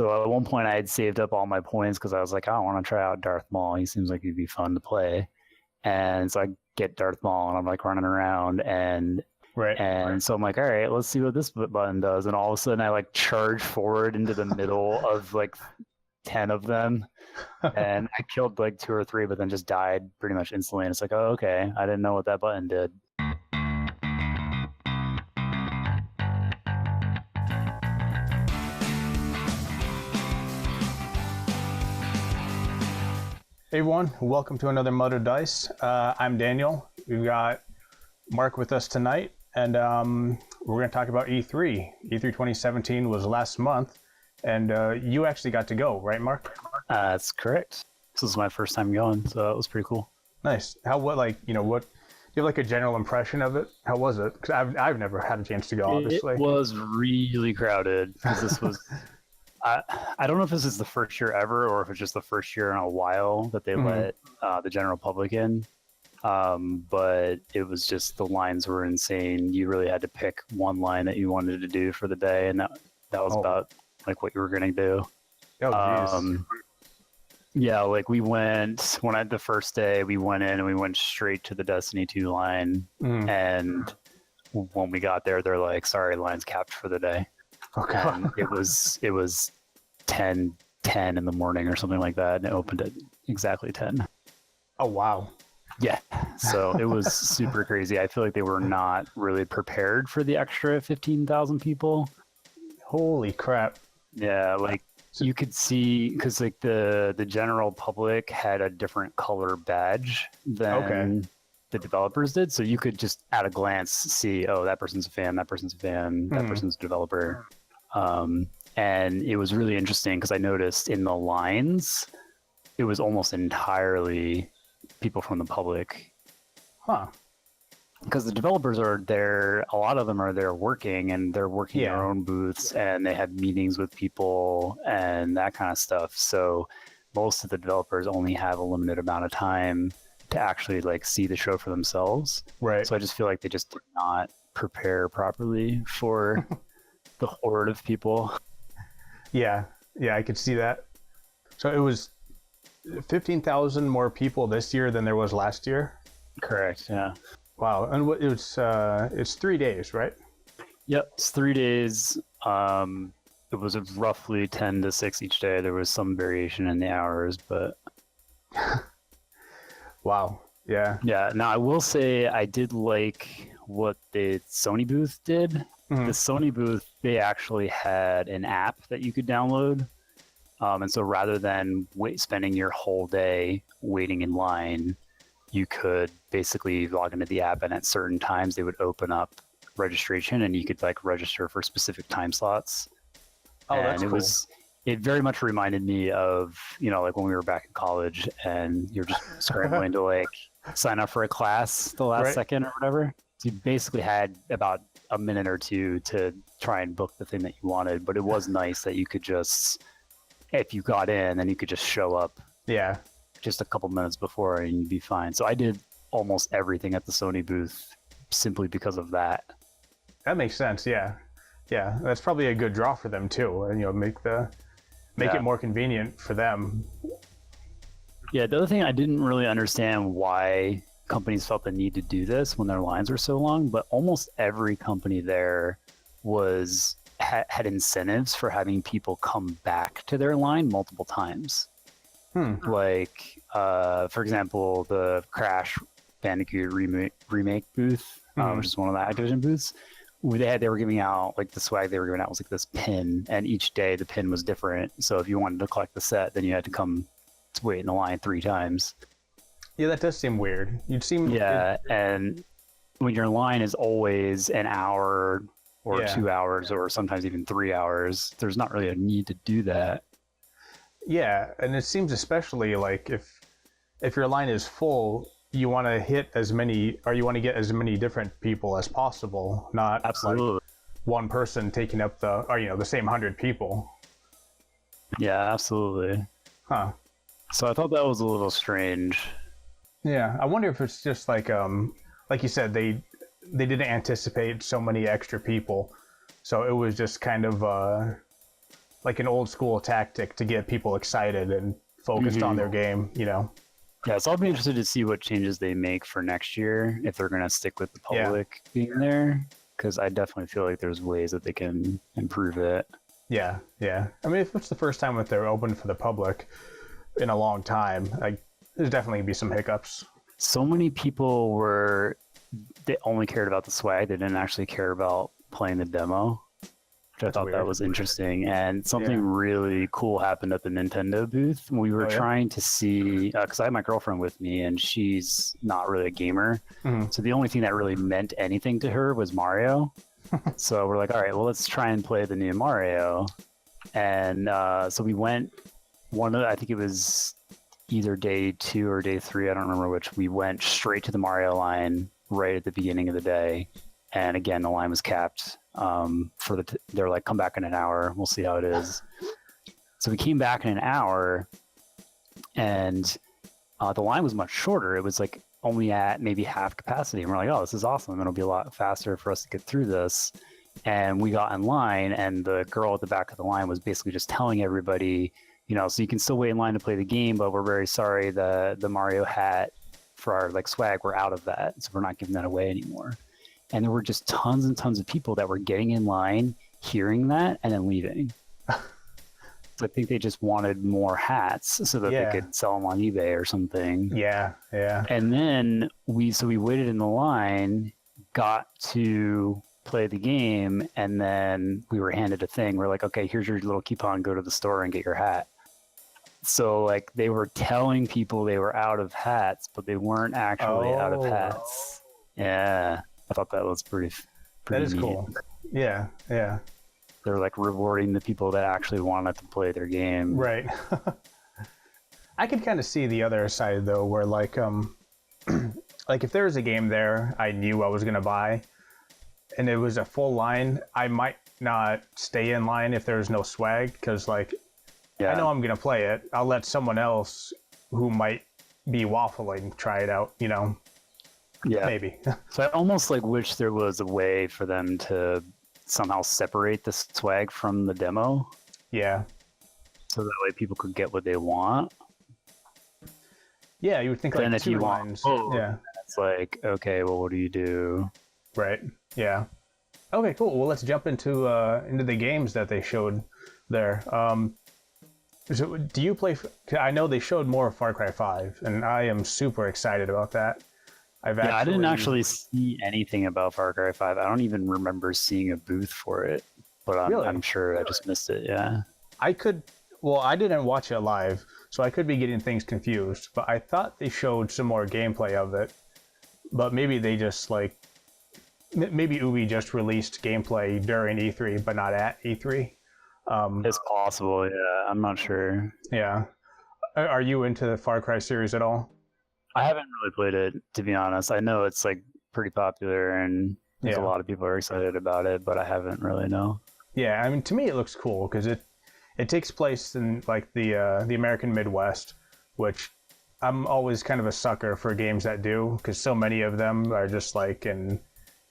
So at one point I had saved up all my points because I was like, I want to try out Darth Maul. He seems like he'd be fun to play. And so I get Darth Maul and I'm like running around and so I'm like, all right, let's see what this button does. And all of a sudden I like charge forward into the middle of like 10 of them. And I killed like 2 or 3, but then just died pretty much instantly. And it's like, oh, okay. I didn't know what that button did. Hey everyone, welcome to another Muddled Dice. I'm Daniel. We've got Mark with us tonight, and we're going to talk about E3. E3 2017 was last month, and you actually got to go, right, Mark? That's correct. This was my first time going, so it was pretty cool. Nice. Do you have like a general impression of it? How was it? Because I've never had a chance to go, obviously. It was really crowded because this was. I don't know if this is the first year ever or if it's just the first year in a while that they let the general public in. But it was just, the lines were insane. You really had to pick one line that you wanted to do for the day, and that was about like what you were going to do. Yeah, like we went, the first day we went in and we went straight to the Destiny 2 line. And when we got there, they're like, sorry, line's capped for the day. Okay. And it was 10 in the morning or something like that, and it opened at exactly 10. Oh wow. Yeah. So it was super crazy. I feel like they were not really prepared for the extra 15,000 people. Holy crap. Yeah, like you could see, because like the general public had a different color badge than the developers did, so you could just at a glance see, oh, that person's a fan, that person's a fan, that person's a developer. And it was really interesting because I noticed in the lines, it was almost entirely people from the public. Because the developers are there, a lot of them are there working, and they're working their own booths, and they have meetings with people and that kind of stuff. So most of the developers only have a limited amount of time to actually like see the show for themselves. Right. So I just feel like they just did not prepare properly for the horde of people. Yeah, I could see that. So it was 15,000 more people this year than there was last year? Correct, yeah. Wow, and it's 3 days, right? Yep, it's 3 days. It was roughly 10 to 6 each day. There was some variation in the hours, but... Wow, yeah. Yeah, now I will say I did like what the Sony booth did. The Sony booth, they actually had an app that you could download. And so rather than spending your whole day waiting in line, you could basically log into the app, and at certain times they would open up registration and you could like register for specific time slots. Oh, and that's cool. It very much reminded me of, like when we were back in college and you're just scrambling to like sign up for a class the last second or whatever. So you basically had about a minute or two to try and book the thing that you wanted, but it was nice that you could just, if you got in, then you could just show up just a couple minutes before and you'd be fine. So I did almost everything at the Sony booth simply because of that. That makes sense, yeah. That's probably a good draw for them too, and make it more convenient for them. Yeah, the other thing, I didn't really understand why companies felt the need to do this when their lines were so long, but almost every company there had incentives for having people come back to their line multiple times. Like, for example, the Crash Bandicoot remake booth, which is one of the Activision booths. They were giving out, like, the swag they were giving out was like this pin, and each day the pin was different. So if you wanted to collect the set, then you had to come to wait in the line 3 times. Yeah, that does seem weird. And when your line is always an hour or 2 hours or sometimes even 3 hours, there's not really a need to do that. Yeah, and it seems especially like if your line is full, you want to get as many different people as possible, not like one person taking up the same 100 people. Yeah, absolutely. So I thought that was a little strange. Yeah, I wonder if it's just like you said, they didn't anticipate so many extra people, so it was just kind of like an old school tactic to get people excited and focused on their game, you know. Yeah, so I'll be interested to see what changes they make for next year, if they're going to stick with the public being there, because I definitely feel like there's ways that they can improve it. Yeah, yeah. I mean, if it's the first time that they're open for the public in a long time, there's definitely going to be some hiccups. So many people they only cared about the swag. They didn't actually care about playing the demo. I thought that was interesting, and something really cool happened at the Nintendo booth. We were trying to see, because I had my girlfriend with me, and she's not really a gamer, so the only thing that really meant anything to her was Mario. So we're like, all right, well, let's try and play the new Mario, and so we went. I think it was either day 2 or day 3, I don't remember which. We went straight to the Mario line right at the beginning of the day, and again, the line was capped. They're like, come back in an hour, we'll see how it is. So we came back in an hour, and the line was much shorter. It was like only at maybe half capacity, and we're like, oh, this is awesome, it'll be a lot faster for us to get through this. And we got in line, and the girl at the back of the line was basically just telling everybody, you know, so you can still wait in line to play the game, but we're very sorry, the Mario hat for our like swag, we're out of that, so we're not giving that away anymore. And there were just tons and tons of people that were getting in line, hearing that, and then leaving. So I think they just wanted more hats so that they could sell them on eBay or something. Yeah, yeah. And then we waited in the line, got to play the game, and then we were handed a thing. We're like, okay, here's your little coupon, go to the store and get your hat. So like they were telling people they were out of hats, but they weren't actually out of hats. Yeah. I thought that was pretty that is neat. Cool. Yeah, yeah. They're like rewarding the people that actually wanted to play their game. Right. I could kind of see the other side though, where like like if there was a game there I knew I was gonna buy, and it was a full line, I might not stay in line if there's no swag, because like I know I'm gonna play it. I'll let someone else who might be waffling try it out, you know. Yeah, maybe. So I almost like wish there was a way for them to somehow separate the swag from the demo. Yeah. So that way people could get what they want. Yeah, you would think like if two you lines. Yeah. It's like, okay, well, what do you do? Right. Yeah. Okay, cool. Well, let's jump into the games that they showed there. So do you play? I know they showed more of Far Cry 5, and I am super excited about that. I didn't actually see anything about Far Cry 5. I don't even remember seeing a booth for it, but I'm sure I just missed it. Yeah. I didn't watch it live, so I could be getting things confused, but I thought they showed some more gameplay of it. But maybe they just maybe Ubi just released gameplay during E3, but not at E3. It's possible, yeah. I'm not sure. Yeah. Are you into the Far Cry series at all? I haven't really played it, to be honest. I know it's like pretty popular, and there's a lot of people are excited about it, but I haven't really know. Yeah, I mean, to me it looks cool because it takes place in like the American Midwest, which I'm always kind of a sucker for games that do, because so many of them are just like in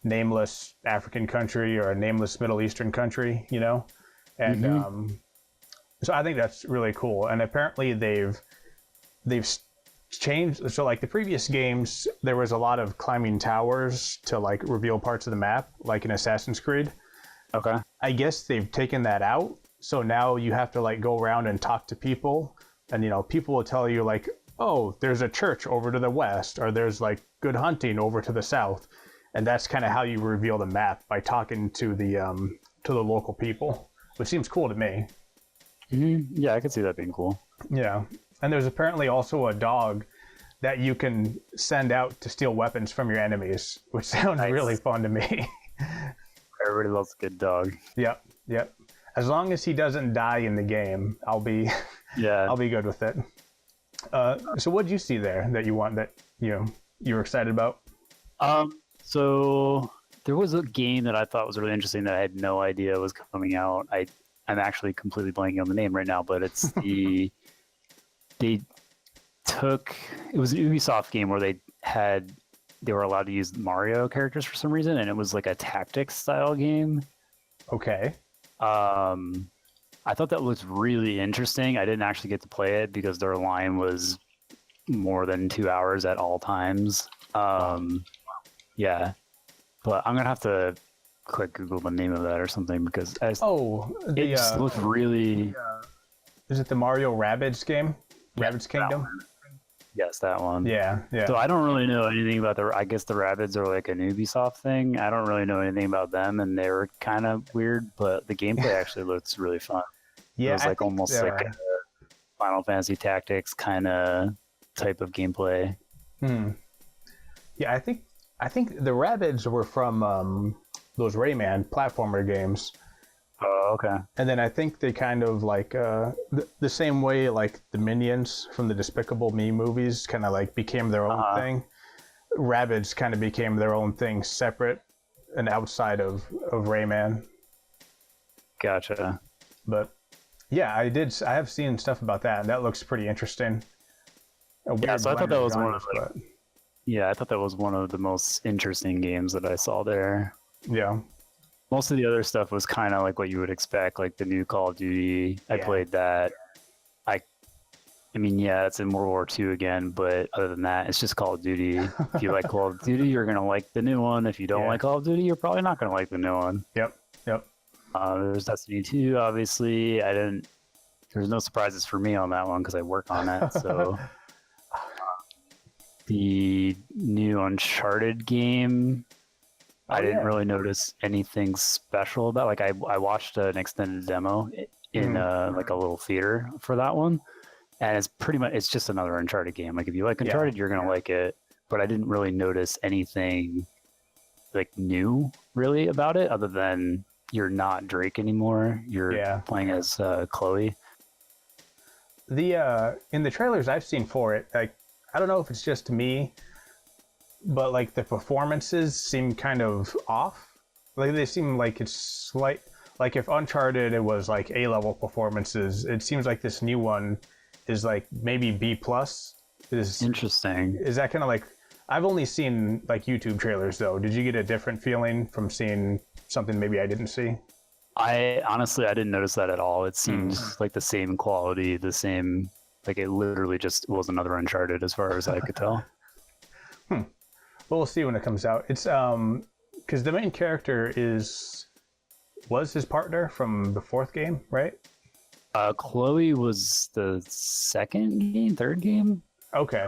nameless African country or a nameless Middle Eastern country, you know? And so I think that's really cool. And apparently they've changed. So like the previous games, there was a lot of climbing towers to like reveal parts of the map, like in Assassin's Creed. Okay. I guess they've taken that out. So now you have to like go around and talk to people, and you know, people will tell you like, oh, there's a church over to the west, or there's like good hunting over to the south. And that's kind of how you reveal the map, by talking to the local people, which seems cool to me. Yeah, I could see that being cool. Yeah. And there's apparently also a dog that you can send out to steal weapons from your enemies, which sounds really fun to me. Everybody loves a good dog. Yep. As long as he doesn't die in the game, I'll be good with it. So what did you see there that you were excited about? So there was a game that I thought was really interesting that I had no idea was coming out. I'm actually completely blanking on the name right now, but it's it was an Ubisoft game where they were allowed to use Mario characters for some reason, and it was like a tactics style game. Okay. I I thought that was really interesting. I didn't actually get to play it because their line was more than 2 hours at all times. Yeah, but I'm gonna have to quick Google the name of that or something because it just looked really. Is it the Mario Rabbids game? Rabbids Kingdom? Yes, that one. Yeah. So I don't really know anything about I guess the Rabbids are like an Ubisoft thing. I don't really know anything about them, and they were kind of weird, but the gameplay actually looks really fun. Yeah, it was like almost like a Final Fantasy Tactics kind of type of gameplay. Yeah, I think the Rabbids were from those Rayman platformer games. Oh, okay. And then I think they kind of like the same way like the Minions from the Despicable Me movies kind of like became their own thing. Rabbids kind of became their own thing, separate and outside of Rayman. Gotcha. But yeah, I have seen stuff about that, and that looks pretty interesting. Yeah, so I thought that was I thought that was one of the most interesting games that I saw there. Yeah. Most of the other stuff was kind of like what you would expect, like the new Call of Duty. I played that. I mean, yeah, it's in World War II again, but other than that, it's just Call of Duty. If you like Call of Duty, you're gonna like the new one. If you don't like Call of Duty, you're probably not gonna like the new one. Yep. There's Destiny 2, obviously. There's no surprises for me on that one because I work on it. So the new Uncharted game. I didn't really notice anything special about. Like I watched an extended demo in like a little theater for that one, and it's just another Uncharted game. Like if you like Uncharted, you're gonna like it. But I didn't really notice anything like new really about it, other than you're not Drake anymore. You're playing as Chloe. In the trailers I've seen for it, like I don't know if it's just me, but like the performances seem kind of off. Like they seem like it's like if Uncharted it was like A-level performances, it seems like this new one is like maybe B+. Is interesting. Is that kind of like, I've only seen like YouTube trailers though. Did you get a different feeling from seeing something maybe I didn't see? I honestly didn't notice that at all. It seems like the same quality, the same, like it literally just was another Uncharted as far as I could tell. Well, we'll see when it comes out. It's because the main character was his partner from the fourth game, right? Chloe was the third game. Okay.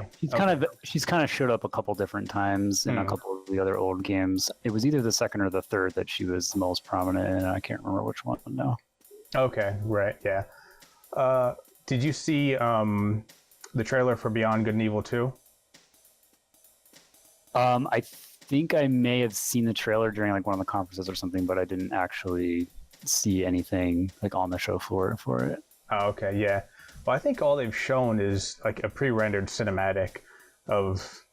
She's kind of showed up a couple different times in a couple of the other old games. It was either the second or the third that she was the most prominent in. I can't remember which one now. Okay, right, yeah. Did you see the trailer for Beyond Good and Evil 2? I think I may have seen the trailer during like one of the conferences or something, but I didn't actually see anything like on the show floor for it. Oh, okay, yeah. Well, I think all they've shown is like a pre-rendered cinematic of.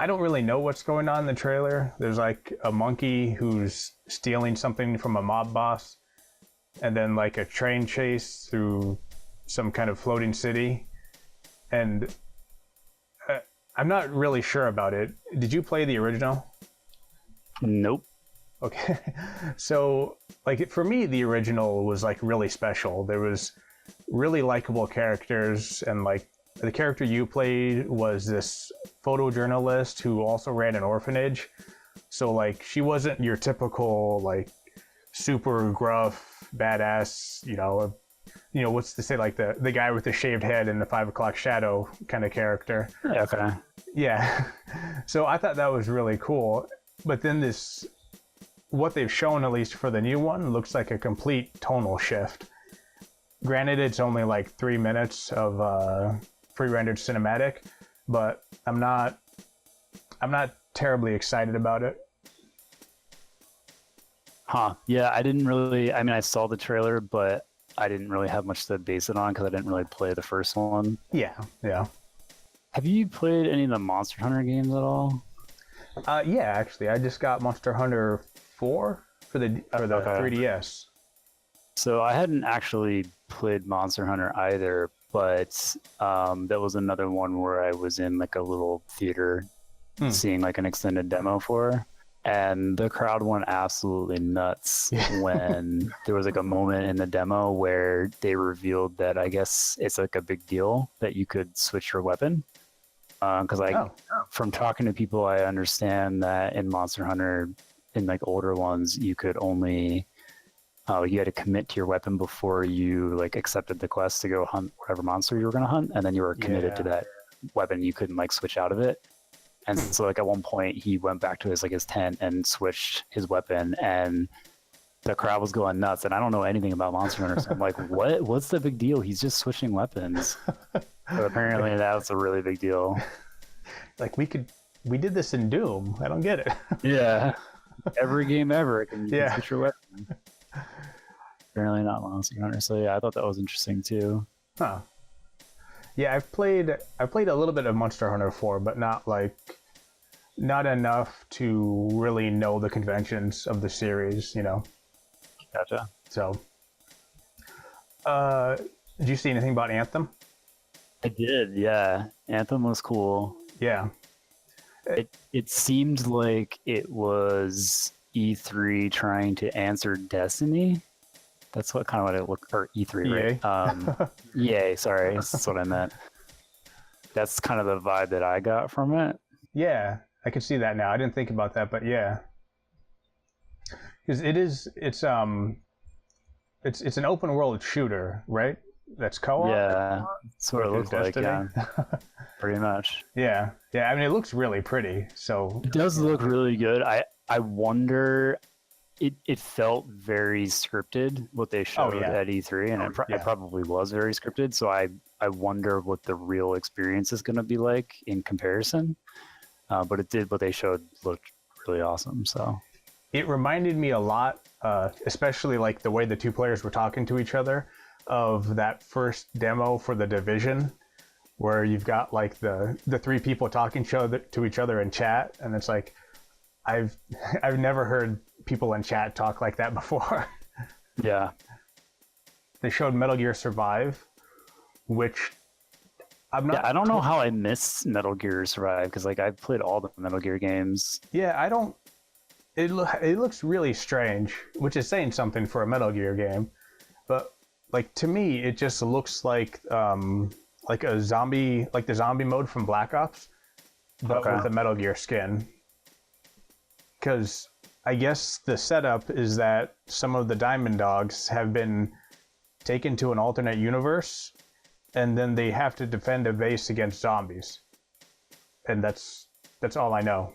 I don't really know what's going on in the trailer. There's like a monkey who's stealing something from a mob boss, and then like a train chase through some kind of floating city, and. I'm not really sure about it. Did you play the original? Nope. Okay. So, like, for me, the original was, like, really special. There was really likable characters, and, like, the character you played was this photojournalist who also ran an orphanage. So, like, she wasn't your typical, like, super gruff, badass, what's to say, like the guy with the shaved head and the 5 o'clock shadow kind of character. Okay. Yeah. So I thought that was really cool. But then what they've shown, at least for the new one, looks like a complete tonal shift. Granted, it's only like 3 minutes of pre-rendered cinematic, but I'm not terribly excited about it. Yeah, I saw the trailer, but I didn't really have much to base it on because I didn't really play the first one. Yeah. Have you played any of the Monster Hunter games at all? Yeah, actually, I just got Monster Hunter 4 for the 3DS. So I hadn't actually played Monster Hunter either, but that was another one where I was in like a little theater seeing like an extended demo for. And the crowd went absolutely nuts when there was like a moment in the demo where they revealed that I guess it's like a big deal that you could switch your weapon. Because from talking to people, I understand that in Monster Hunter, in like older ones, you could only you had to commit to your weapon before you like accepted the quest to go hunt whatever monster you were going to hunt, and then you were committed to that weapon. You couldn't like switch out of it. And so like at one point he went back to his tent and switched his weapon, and the crowd was going nuts. And I don't know anything about Monster Hunter, so I'm like, what's the big deal? He's just switching weapons. But apparently that was a really big deal. Like we did this in Doom. I don't get it. Yeah. Every game ever can you switch your weapon. Apparently not Monster Hunter. So yeah, I thought that was interesting too. Huh. Yeah, I've played a little bit of Monster Hunter 4, but not enough to really know the conventions of the series, you know. Gotcha. So, did you see anything about Anthem? I did, yeah. Anthem was cool. Yeah. It seemed like it was E3 trying to answer Destiny. That's what it looked, or E3, right? EA, sorry, that's what I meant. That's kind of the vibe that I got from it. Yeah, I can see that now. I didn't think about that, but yeah, because it's an open world shooter, right? That's co-op. Yeah, that's what it looks like. Yeah, pretty much. Yeah. I mean, it looks really pretty. So it does look really good. I wonder. It felt very scripted what they showed at E3, and it probably was very scripted. So I wonder what the real experience is going to be like in comparison. But what they showed looked really awesome. So it reminded me a lot, especially like the way the two players were talking to each other, of that first demo for The Division, where you've got like the three people talking to each other in chat, and it's like I've never heard people in chat talk like that before. Yeah. They showed Metal Gear Survive, which I'm not. Yeah, I don't know how I missed Metal Gear Survive, because like I've played all the Metal Gear games. Yeah, I don't. It looks really strange, which is saying something for a Metal Gear game, but like to me, it just looks like a zombie, like the zombie mode from Black Ops, but with a Metal Gear skin. Because I guess the setup is that some of the Diamond Dogs have been taken to an alternate universe, and then they have to defend a base against zombies. And that's all I know.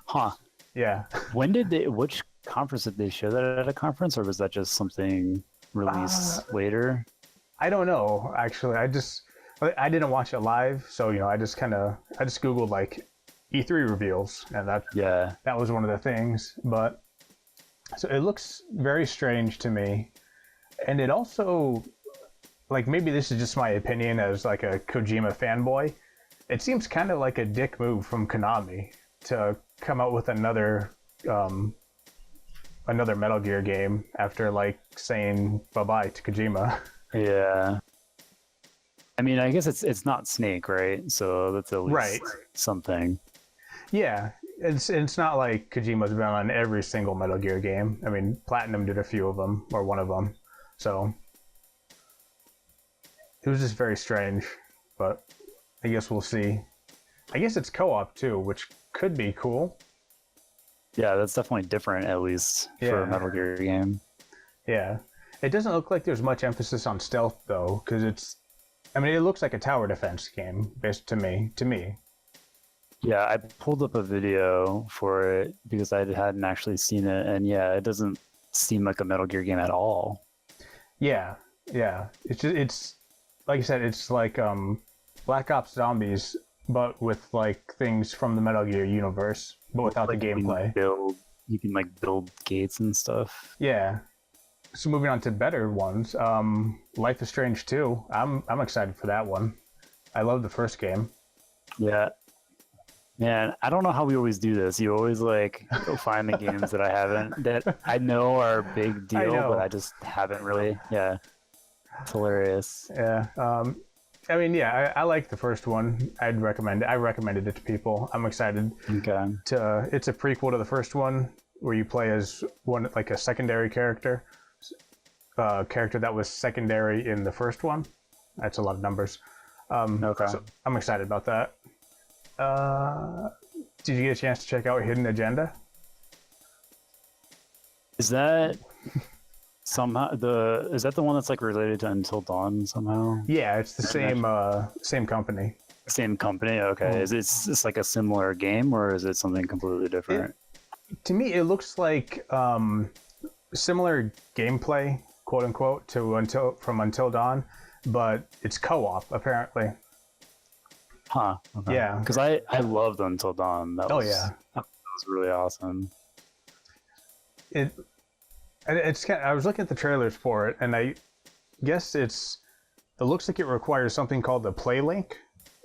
Huh. Yeah. Which conference did they show that at a conference, or was that just something released later? I don't know, actually. I didn't watch it live, so I just Googled like E3 reveals, and that was one of the things. But so it looks very strange to me, and it also, like, maybe this is just my opinion as like a Kojima fanboy, it seems kind of like a dick move from Konami to come out with another Metal Gear game after like saying bye-bye to Kojima. Yeah. I mean, I guess it's not Snake, right? So that's at least something. Yeah, it's not like Kojima's been on every single Metal Gear game. I mean, Platinum did a few of them, or one of them. So it was just very strange, but I guess we'll see. I guess it's co-op too, which could be cool. Yeah, that's definitely different, at least for a Metal Gear game. Yeah. It doesn't look like there's much emphasis on stealth, though, because it looks like a tower defense game, based to me. Yeah, I pulled up a video for it because I hadn't actually seen it, and it doesn't seem like a Metal Gear game at all. Yeah. It's like I said, it's like Black Ops Zombies, but with like things from the Metal Gear universe, but without the gameplay. You can build gates and stuff. Yeah. So moving on to better ones, Life is Strange 2. I'm excited for that one. I love the first game. Yeah. Man, I don't know how we always do this. You always go find the games that I know are a big deal, but I just haven't really. Yeah. It's hilarious. Yeah. I mean, yeah, I like the first one. I'd recommend it. I recommended it to people. I'm excited. Okay. It's a prequel to the first one where you play as one like a secondary character, character that was secondary in the first one. That's a lot of numbers. Okay. So I'm excited about that. Did you get a chance to check out Hidden Agenda? Is that somehow is that the one that's like related to Until Dawn somehow? Yeah, it's the same company. Same company. Okay. Is it just like a similar game, or is it something completely different? To me, it looks like similar gameplay, quote unquote, to Until Dawn, but it's co-op apparently. Huh. Okay. Yeah. Because I loved Until Dawn. That was really awesome. It's kind of, I was looking at the trailers for it, and I guess it looks like it requires something called the Play Link,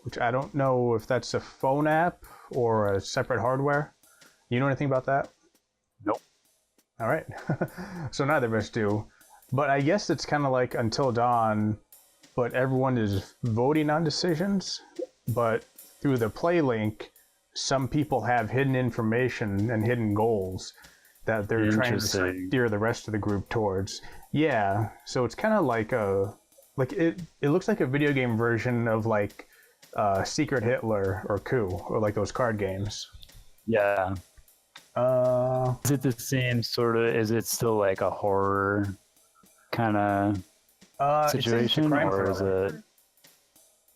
which I don't know if that's a phone app or a separate hardware. You know anything about that? Nope. All right. So neither of us do. But I guess it's kind of like Until Dawn, but everyone is voting on decisions. But through the Play Link, some people have hidden information and hidden goals that they're trying to steer the rest of the group towards. Yeah, so it's kind of like it looks like a video game version of like Secret Hitler or Coup or like those card games. Yeah. Is it the same sort of? Is it still like a horror kind of situation, or is it?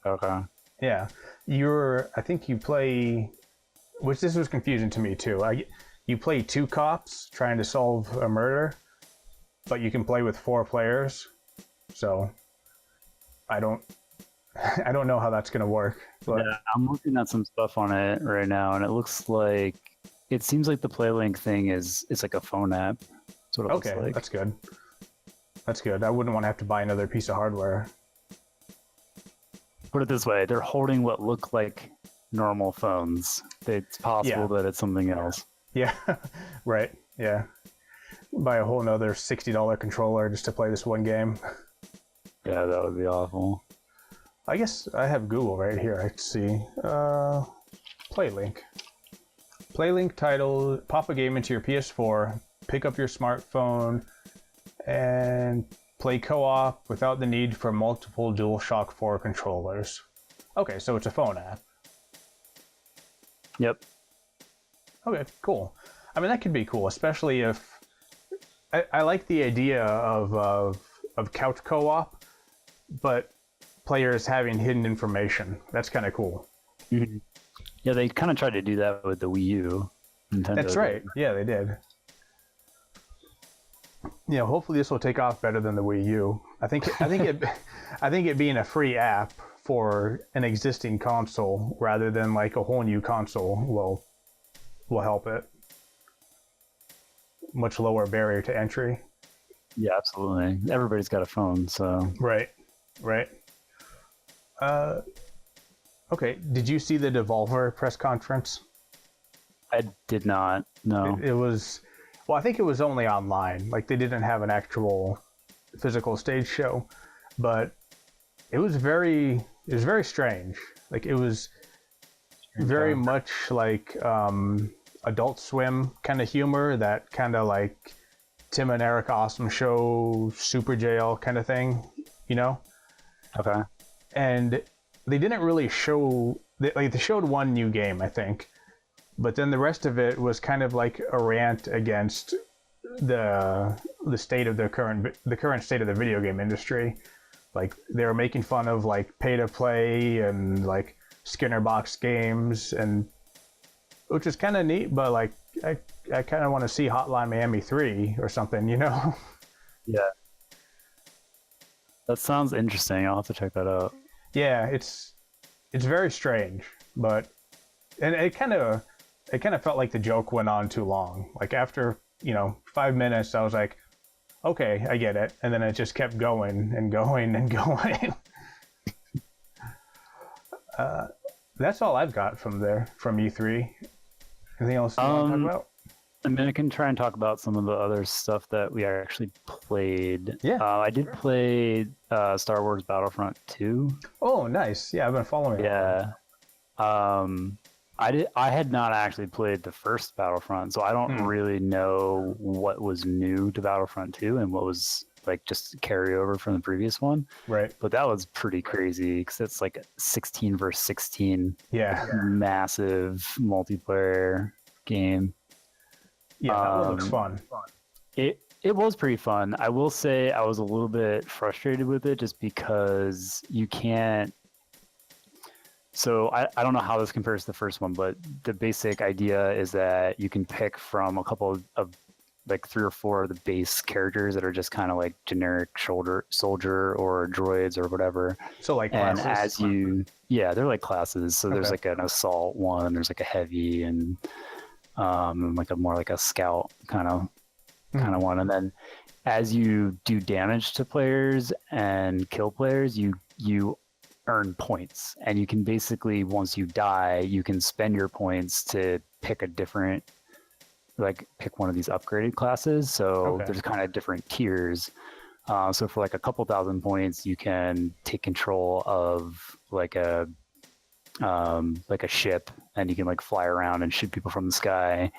Okay. Yeah, I think you play, which this was confusing to me too. You play two cops trying to solve a murder, but you can play with 4 players. So I don't know how that's gonna work. But yeah, I'm looking at some stuff on it right now, and it seems like the PlayLink thing it's like a phone app. That's what it looks like. That's good. That's good. I wouldn't want to have to buy another piece of hardware. Put it this way, they're holding what look like normal phones. It's possible that it's something else. Yeah, right. Yeah. Buy a whole nother $60 controller just to play this one game. Yeah, that would be awful. I guess I have Google right here. I can see. PlayLink. PlayLink title, pop a game into your PS4, pick up your smartphone, and play co-op without the need for multiple DualShock 4 controllers. Okay, so it's a phone app. Yep. Okay, cool. I mean, that could be cool, especially if... I like the idea of couch co-op, but players having hidden information. That's kind of cool. Mm-hmm. Yeah, they kind of tried to do that with the Wii U. Nintendo That's right. Yeah, they did. Yeah, hopefully this will take off better than the Wii U. I think it being a free app for an existing console rather than like a whole new console will help it. Much lower barrier to entry. Yeah, absolutely. Everybody's got a phone, so right. Okay, did you see the Devolver press conference? I did not. No. It was, well, I think it was only online. Like they didn't have an actual physical stage show, but it was very strange. Like it was very much like Adult Swim kind of humor, that kind of like Tim and Eric Awesome Show, Super Jail kind of thing, you know? Okay. And they didn't really show, they showed one new game, I think, but then the rest of it was kind of like a rant against the state of the current state of the video game industry. Like they were making fun of like pay to play and like Skinner box games, and which is kind of neat, but like I kind of want to see Hotline Miami 3 or something, you know? Yeah. That sounds interesting. I'll have to check that out. Yeah, it's very strange, but and it kind of felt like the joke went on too long. Like after 5 minutes, I was like, okay, I get it, and then it just kept going and going and going. That's all I've got from E3. Anything else you want to talk about? I mean, I can try and talk about some of the other stuff that we actually played. Yeah. I did play Star Wars Battlefront 2. Oh, nice. Yeah, I've been following it. Yeah. I had not actually played the first Battlefront, so I don't really know what was new to Battlefront 2 and what was like just carryover from the previous one. Right. But that was pretty crazy because it's like 16 versus 16. Yeah. Massive multiplayer game. Yeah, that looks fun. It was pretty fun. I will say I was a little bit frustrated with it just because you can't. So I don't know how this compares to the first one, but the basic idea is that you can pick from a couple of like 3 or 4 of the base characters that are just kind of like generic soldier or droids or whatever. So like classes? And they're like classes. So there's like an assault one, there's like a heavy, and like a more like a scout kind of one. And then as you do damage to players and kill players, you earn points, and you can basically, once you die, you can spend your points to pick a different, like pick one of these upgraded classes. So there's kind of different tiers. So for like a couple thousand points, you can take control of like a ship, and you can like fly around and shoot people from the sky.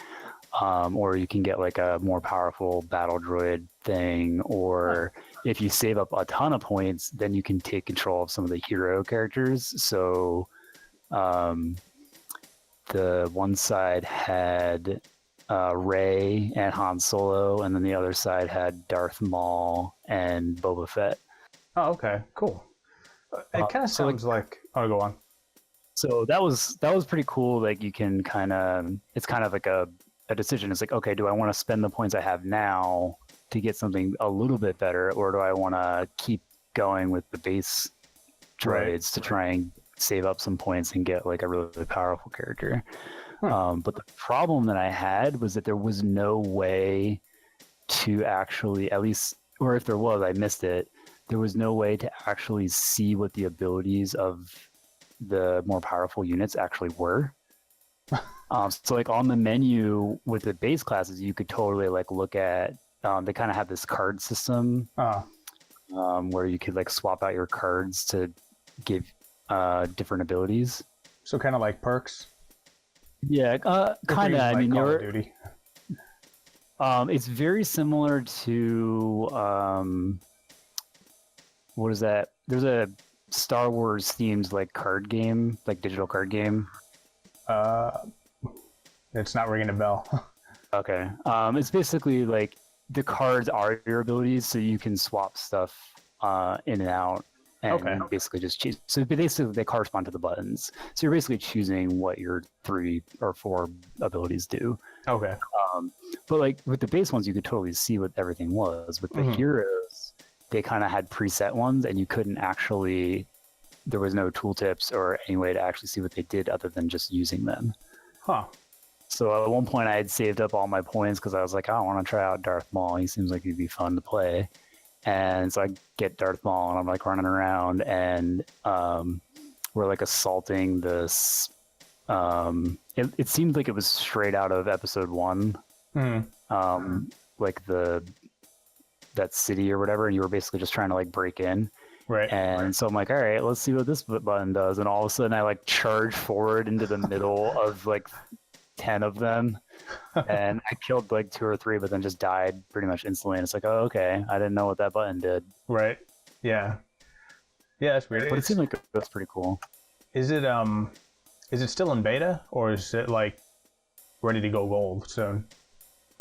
Or you can get like a more powerful battle droid thing, or if you save up a ton of points, then you can take control of some of the hero characters. So the one side had Rey and Han Solo, and then the other side had Darth Maul and Boba Fett. Oh, okay, cool. It kind of sounds like. Oh, go on. So that was pretty cool. Like you can it's kind of like a decision. It's like, okay, do I want to spend the points I have now to get something a little bit better, or do I want to keep going with the base droids to try and save up some points and get like a really powerful character? But the problem that I had was that there was no way to actually, at least, or if there was, I missed it. There was no way to actually see what the abilities of the more powerful units actually were. So like on the menu with the base classes, you could totally like look at, they kind of have this card system where you could like swap out your cards to give different abilities. So kind of like perks? Yeah, kind of. I mean, Call of Duty. It's very similar to, what is that? There's a Star Wars themed like card game, like digital card game. It's not ringing a bell. Okay. It's basically like the cards are your abilities, so you can swap stuff in and out, and basically just choose. So basically, they correspond to the buttons. So you're basically choosing what your 3 or 4 abilities do. Okay. But like with the base ones, you could totally see what everything was. With the heroes, they kind of had preset ones, and you couldn't actually. There was no tooltips or any way to actually see what they did other than just using them. Huh. So at one point I had saved up all my points because I was like, I want to try out Darth Maul. He seems like he'd be fun to play. And so I get Darth Maul, and I'm like running around, and we're like assaulting this. It seemed like it was straight out of episode 1. Like that city or whatever, and you were basically just trying to like break in. Right. And so I'm like, all right, let's see what this button does. And all of a sudden I like charge forward into the middle of like 10 of them. And I killed like 2 or 3, but then just died pretty much instantly. And it's like, oh, okay. I didn't know what that button did. Right. Yeah. Yeah, that's weird. But it seemed like it was pretty cool. Is it still in beta, or is it like ready to go gold soon?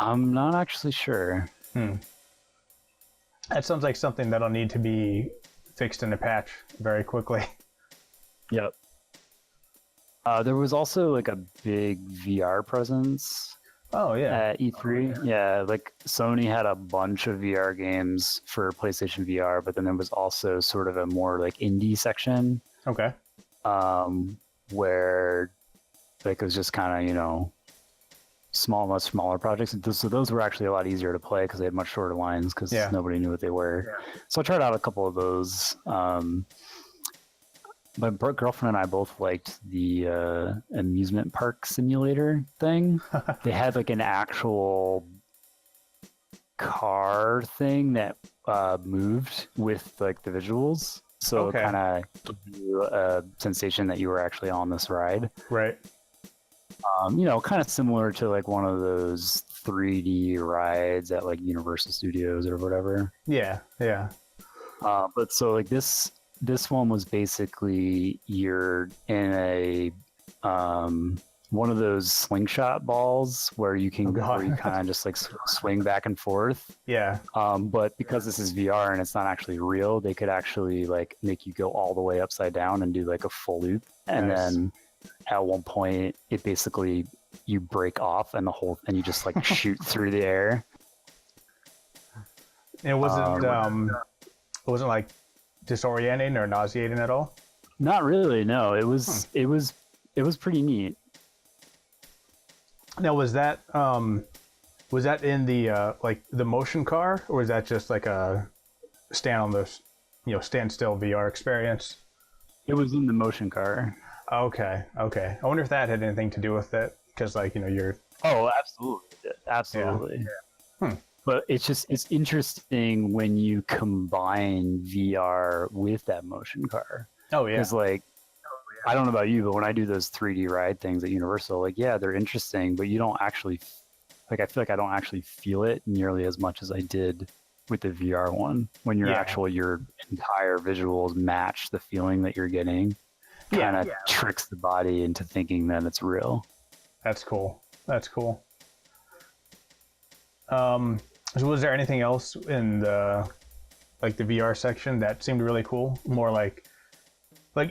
I'm not actually sure. That sounds like something that'll need to be fixed in a patch very quickly. Yep. There was also like a big VR presence. Oh yeah. At E3, yeah, like Sony had a bunch of VR games for PlayStation VR, but then there was also sort of a more like indie section. Okay. Where like it was just kind of much smaller projects. So those were actually a lot easier to play because they had much shorter lines because nobody knew what they were. Yeah. So I tried out a couple of those. my girlfriend and I both liked the amusement park simulator thing. They had like an actual car thing that moved with like the visuals, so Okay. it kind of gave you a sensation that you were actually on this ride. Right. You know, kind of similar to like one of those 3D rides at like Universal Studios or whatever. Yeah. Yeah. But so like this one was basically you're in a one of those slingshot balls where you can where you kind of just like swing back and forth. Yeah. But because this is VR and it's not actually real, they could actually like make you go all the way upside down and do like a full loop, and then at one point it basically you break off and you just like shoot through the air. It wasn't like disorienting or nauseating at all. Not really. No, it was pretty neat. Now, was that in the like the motion car, or was that just like a standstill VR experience? It was in the motion car. Okay. I wonder if that had anything to do with it, because like you're. Oh, absolutely. Yeah. But it's interesting when you combine VR with that motion car. Oh yeah. Because like, I don't know about you, but when I do those 3D ride things at Universal, like yeah, they're interesting, but you don't actually like. I feel like I don't actually feel it nearly as much as I did with the VR one. When your entire visuals match the feeling that you're getting, kind of tricks the body into thinking that it's real. That's cool. So was there anything else in the VR section that seemed really cool? More like there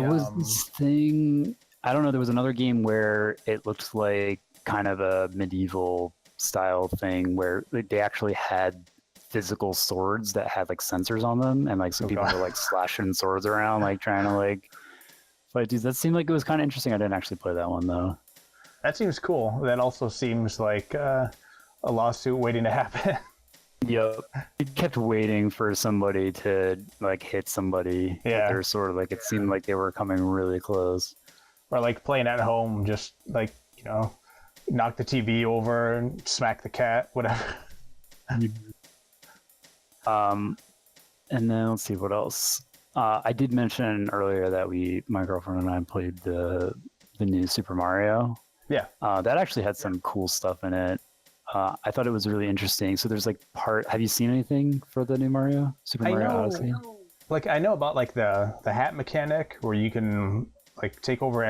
was this thing. I don't know. There was another game where it looked like kind of a medieval style thing where they actually had physical swords that had like sensors on them, and like some people were like slashing swords around, like trying to like fight dudes. That seemed like it was kind of interesting. I didn't actually play that one though. That seems cool. That also seems like a lawsuit waiting to happen. Yep. It kept waiting for somebody to like hit somebody. Yeah. They're sort of like, it seemed like they were coming really close. Or like playing at home, just like, knock the TV over and smack the cat, whatever. And then let's see what else. I did mention earlier that my girlfriend and I played the new Super Mario. Yeah. That actually had some cool stuff in it. I thought it was really interesting. So there's like have you seen anything for the new Super Mario Odyssey? Like I know about like the hat mechanic where you can like take over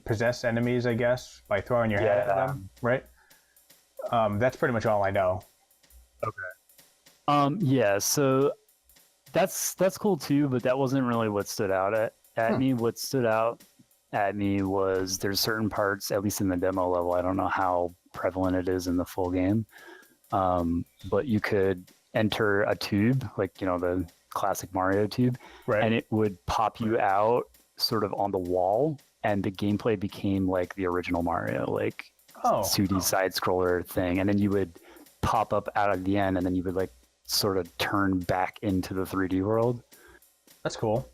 possess enemies, I guess, by throwing your hat at them, right? That's pretty much all I know. Okay. Yeah, so that's cool too, but that wasn't really what stood out at me. What stood out at me was there's certain parts, at least in the demo level, I don't know how prevalent it is in the full game, but you could enter a tube, like the classic Mario tube, right, and it would pop you out sort of on the wall, and the gameplay became like the original Mario, like 2D side scroller thing, and then you would pop up out of the end, and then you would like sort of turn back into the 3D world. That's cool.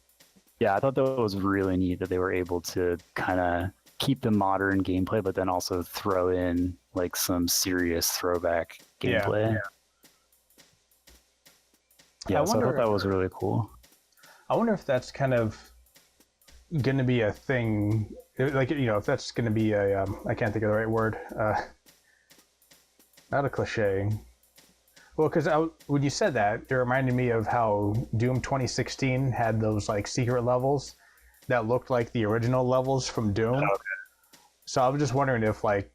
Yeah, I thought that was really neat that they were able to kind of keep the modern gameplay, but then also throw in like some serious throwback gameplay. Yeah, so I thought that was really cool. I wonder if that's kind of going to be a thing, like, if that's going to be a, I can't think of the right word, not a cliche. Well, because when you said that, it reminded me of how Doom 2016 had those like secret levels that looked like the original levels from Doom. Okay. So I was just wondering if like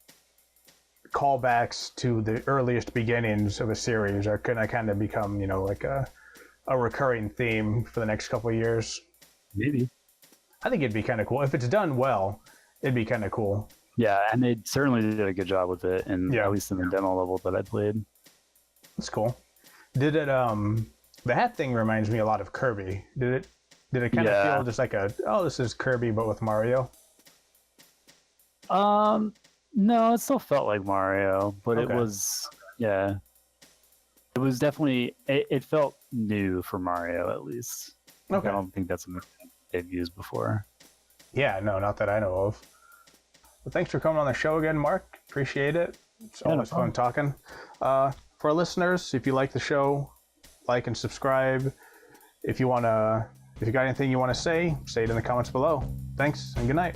callbacks to the earliest beginnings of a series are going to kind of become, like a recurring theme for the next couple of years. Maybe. I think it'd be kind of cool. If it's done well, it'd be kind of cool. Yeah, and they certainly did a good job with it, and at least in the demo level that I played. That's cool. Did it the hat thing reminds me a lot of Kirby. Did it kind of feel just like this is Kirby but with Mario? No, it still felt like Mario, but it was it was definitely it felt new for Mario at least. I don't think that's a mistake. they've used before. Yeah, no, not that I know of. But thanks for coming on the show again, Mark. Appreciate it. It's always fun talking. For our listeners, if you like the show, like and subscribe. If you got anything you want to say it in the comments below. Thanks and good night.